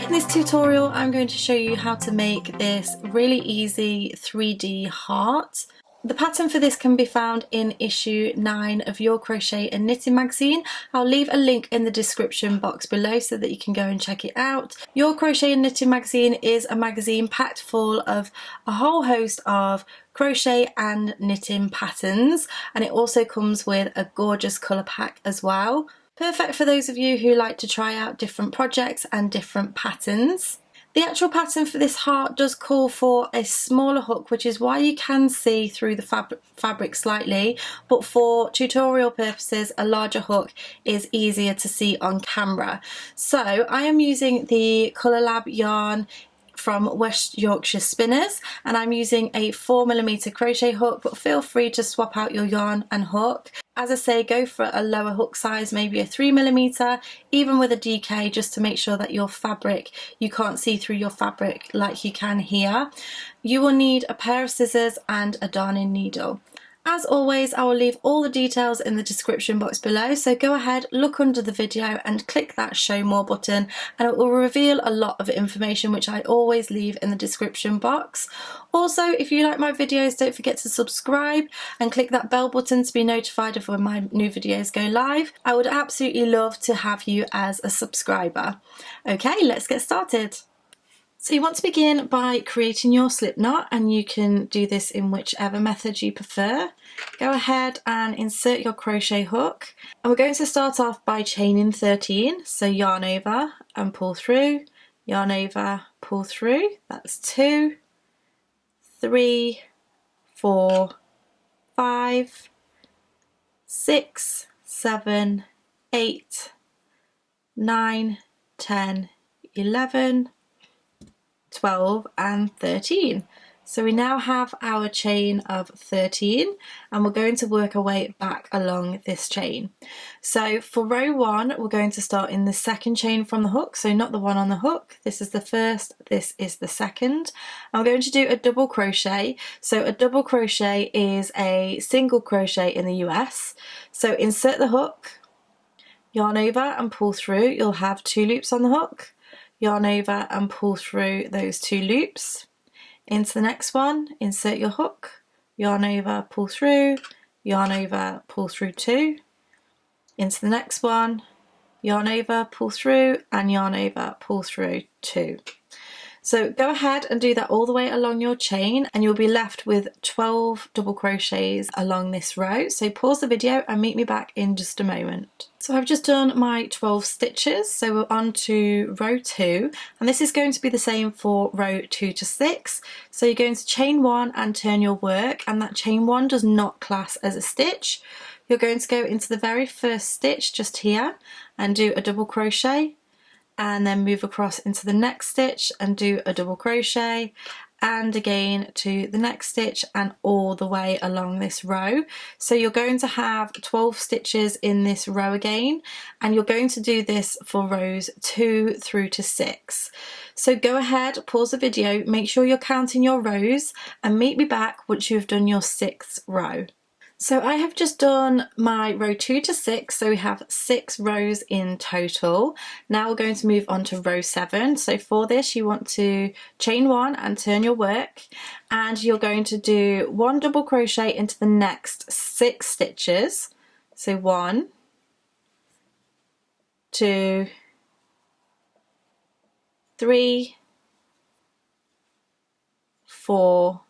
In this tutorial I'm going to show you how to make this really easy 3D heart. The pattern for this can be found in issue 9 of Your Crochet and Knitting magazine. I'll leave a link in the description box below so that you can go and check it out. Your Crochet and Knitting magazine is a magazine packed full of a whole host of crochet and knitting patterns, and it also comes with a gorgeous colour pack as well. Perfect for those of you who like to try out different projects and different patterns. The actual pattern for this heart does call for a smaller hook, which is why you can see through the fabric slightly, but for tutorial purposes a larger hook is easier to see on camera. So I am using the Colour Lab yarn from West Yorkshire Spinners, and I'm using a 4mm crochet hook, but feel free to swap out your yarn and hook. As I say, go for a lower hook size, maybe a 3mm, even with a DK, just to make sure that your fabric, you can't see through your fabric like you can here. You will need a pair of scissors and a darning needle. As always, I will leave all the details in the description box below, so go ahead, look under the video and click that show more button, and it will reveal a lot of information which I always leave in the description box. Also, if you like my videos, don't forget to subscribe and click that bell button to be notified of when my new videos go live. I would absolutely love to have you as a subscriber. Okay, let's get started. So you want to begin by creating your slip knot, and you can do this in whichever method you prefer. Go ahead and insert your crochet hook, and we're going to start off by chaining 13. So yarn over and pull through, yarn over, pull through. That's 2, 3, 4, 5, 6, 7, 8, 9, 10, 11, 12 and 13. So we now have our chain of 13, and we're going to work our way back along this chain. So for row 1 we're going to start in the second chain from the hook, so not the one on the hook. This is the first, this is the second, and we're going to do a double crochet. So a double crochet is a single crochet in the US. So insert the hook, yarn over and pull through. You'll have 2 loops on the hook, yarn over and pull through those 2 loops. Into the next one, insert your hook, yarn over, pull through, yarn over, pull through 2. Into the next one, yarn over, pull through, and yarn over, pull through 2. So go ahead and do that all the way along your chain, and you'll be left with 12 double crochets along this row. So pause the video and meet me back in just a moment. So I've just done my 12 stitches, so we're on to row 2, and this is going to be the same for row 2 to 6. So you're going to chain 1 and turn your work, and that chain 1 does not class as a stitch. You're going to go into the very first stitch just here and do a double crochet, and then move across into the next stitch and do a double crochet, and again to the next stitch, and all the way along this row. So you're going to have 12 stitches in this row again, and you're going to do this for rows 2 through to 6. So go ahead, pause the video, make sure you're counting your rows, and meet me back once you've done your 6th row. So I have just done my row 2 to 6, so we have 6 rows in total. Now we're going to move on to row 7. So for this you want to chain 1 and turn your work, and you're going to do 1 double crochet into the next 6 stitches. So 1, 2, 3, 4,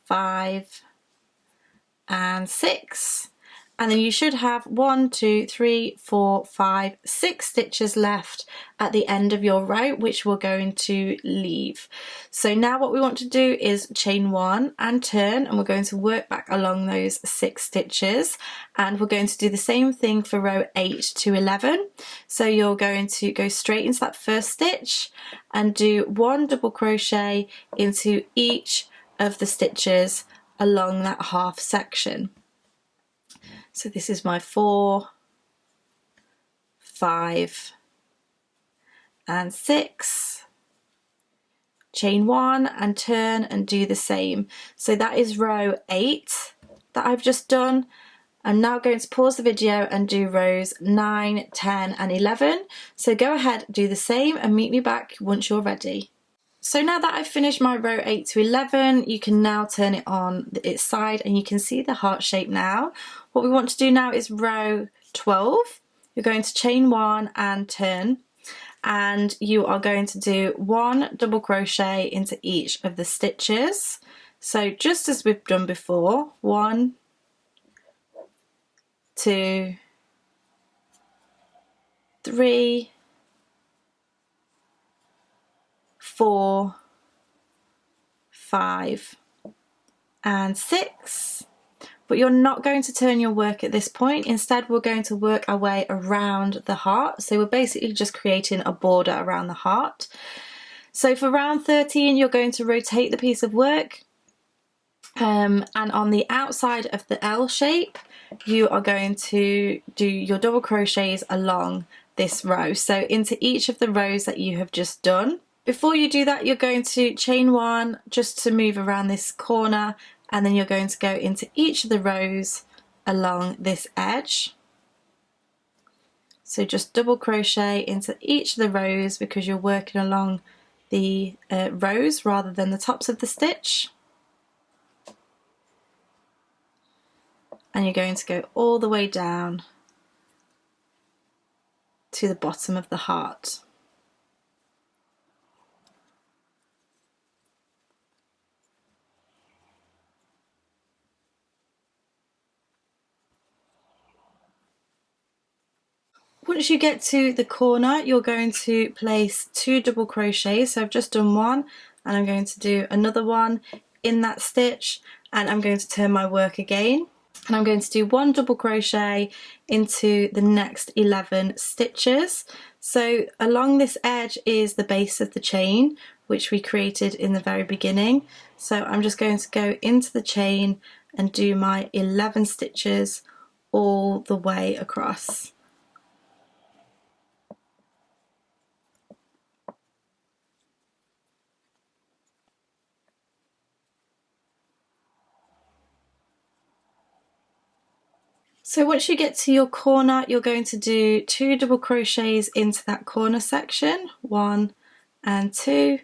5 and 6, and then you should have 1, 2, 3, 4, 5, 6 stitches left at the end of your row, which we're going to leave. So now what we want to do is chain 1 and turn, and we're going to work back along those 6 stitches, and we're going to do the same thing for row 8 to 11. So you're going to go straight into that first stitch and do 1 double crochet into each of the stitches along that half section. So this is my 4, 5 and 6. Chain 1 and turn and do the same. So that is row 8 that I've just done, I'm now going to pause the video and do rows 9, 10 and 11. So go ahead, do the same and meet me back once you're ready. So now that I've finished my row 8 to 11, you can now turn it on its side and you can see the heart shape now. What we want to do now is row 12. You're going to chain 1 and turn, and you are going to do 1 double crochet into each of the stitches. So just as we've done before, 1, 2, 3, 4, 5 and 6. But you're not going to turn your work at this point. Instead, we're going to work our way around the heart. So we're basically just creating a border around the heart. So for round 13, you're going to rotate the piece of work, and on the outside of the L shape, you are going to do your double crochets along this row, so into each of the rows that you have just done. Before you do that, you're going to chain 1 just to move around this corner, and then you're going to go into each of the rows along this edge. So just double crochet into each of the rows because you're working along the rows rather than the tops of the stitch. And you're going to go all the way down to the bottom of the heart. Once you get to the corner, you're going to place 2 double crochets. So I've just done 1 and I'm going to do another one in that stitch, and I'm going to turn my work again. And I'm going to do 1 double crochet into the next 11 stitches. So along this edge is the base of the chain, which we created in the very beginning. So I'm just going to go into the chain and do my 11 stitches all the way across. So once you get to your corner, you're going to do 2 double crochets into that corner section, 1 and 2,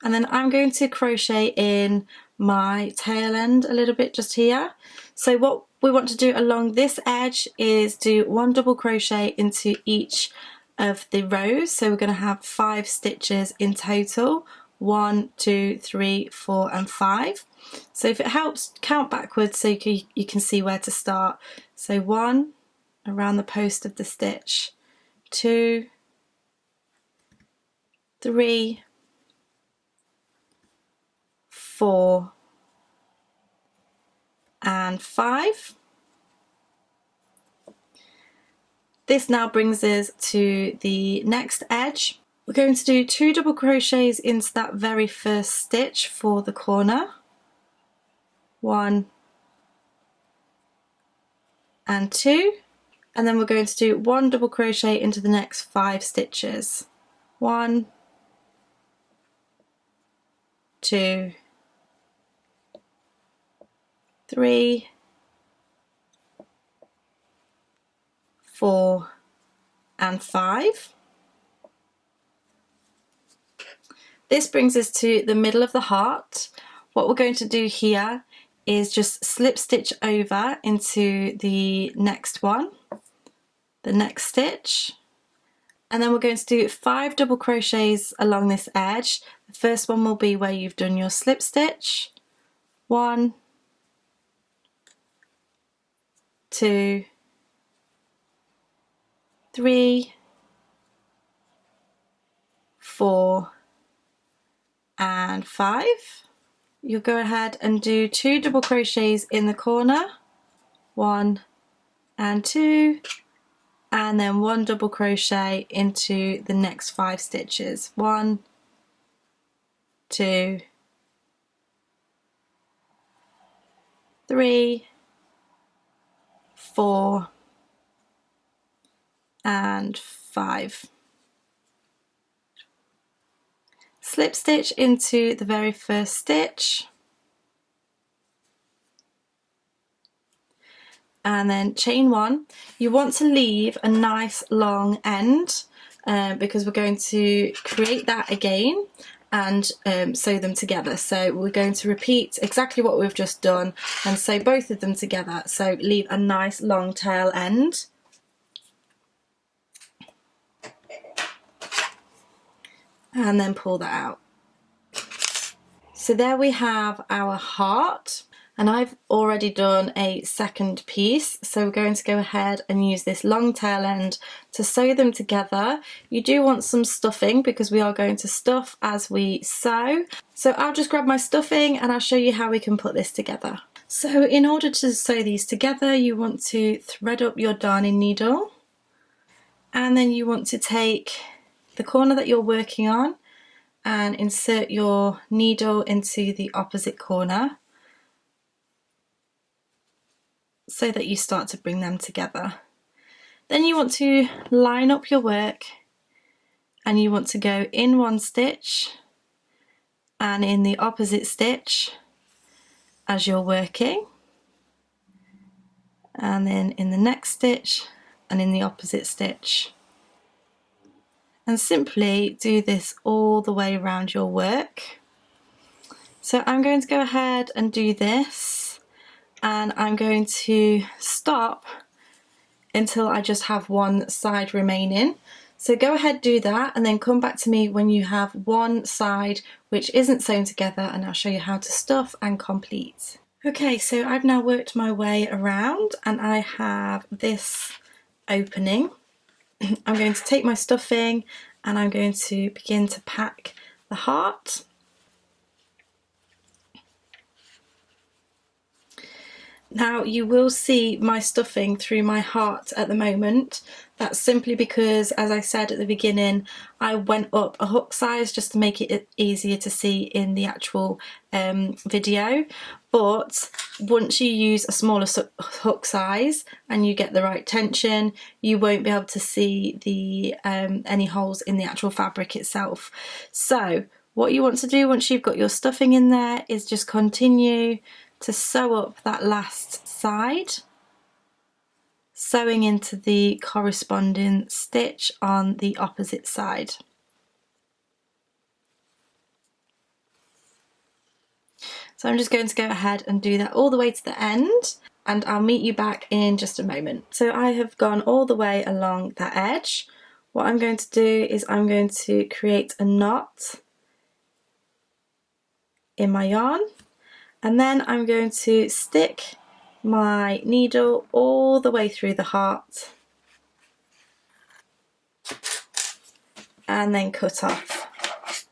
and then I'm going to crochet in my tail end a little bit just here. So what we want to do along this edge is do 1 double crochet into each of the rows. So we're going to have 5 stitches in total, 1, 2, 3, 4 and 5. So if it helps, count backwards so you can see where to start. So 1 around the post of the stitch, 2, 3, 4 and 5. This now brings us to the next edge. We're going to do 2 double crochets into that very first stitch for the corner, 1 and 2, and then we're going to do 1 double crochet into the next 5 stitches, 1, 2, 3, 4 and 5. This brings us to the middle of the heart. What we're going to do here is just slip stitch over into the next one, the next stitch, and then we're going to do 5 double crochets along this edge. The first one will be where you've done your slip stitch, 1, 2, 3, 4 and 5. You'll go ahead and do 2 double crochets in the corner, 1 and 2, and then 1 double crochet into the next 5 stitches, 1, 2, 3, 4 and 5. Slip stitch into the very first stitch, and then chain 1. You want to leave a nice long end because we're going to create that again and sew them together. So we're going to repeat exactly what we've just done and sew both of them together. So leave a nice long tail end. And then pull that out. So there we have our heart, and I've already done a second piece, so we're going to go ahead and use this long tail end to sew them together. You do want some stuffing because we are going to stuff as we sew. So I'll just grab my stuffing and I'll show you how we can put this together. So in order to sew these together, you want to thread up your darning needle, and then you want to take the corner that you're working on and insert your needle into the opposite corner so that you start to bring them together. Then you want to line up your work and you want to go in one stitch and in the opposite stitch as you're working, and then in the next stitch and in the opposite stitch. And simply do this all the way around your work. So I'm going to go ahead and do this, and I'm going to stop until I just have one side remaining. So go ahead, do that, and then come back to me when you have one side which isn't sewn together, and I'll show you how to stuff and complete. Okay, so I've now worked my way around and I have this opening. I'm going to take my stuffing and I'm going to begin to pack the heart. Now you will see my stuffing through my heart at the moment. That's simply because, as I said at the beginning, I went up a hook size just to make it easier to see in the actual video. But once you use a smaller hook size and you get the right tension, you won't be able to see the any holes in the actual fabric itself. So what you want to do once you've got your stuffing in there is just continue to sew up that last side, sewing into the corresponding stitch on the opposite side. So I'm just going to go ahead and do that all the way to the end, and I'll meet you back in just a moment. So I have gone all the way along that edge. What I'm going to do is I'm going to create a knot in my yarn, and then I'm going to stick my needle all the way through the heart and then cut off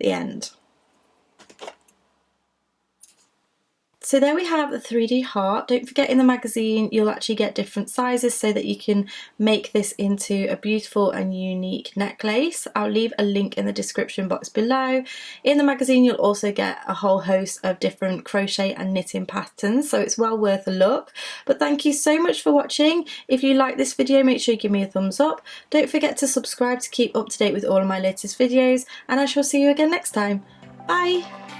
the end. So there we have a 3D heart. Don't forget, in the magazine you'll actually get different sizes so that you can make this into a beautiful and unique necklace. I'll leave a link in the description box below. In the magazine you'll also get a whole host of different crochet and knitting patterns, so it's well worth a look. But thank you so much for watching. If you like this video, make sure you give me a thumbs up. Don't forget to subscribe to keep up to date with all of my latest videos, and I shall see you again next time. Bye!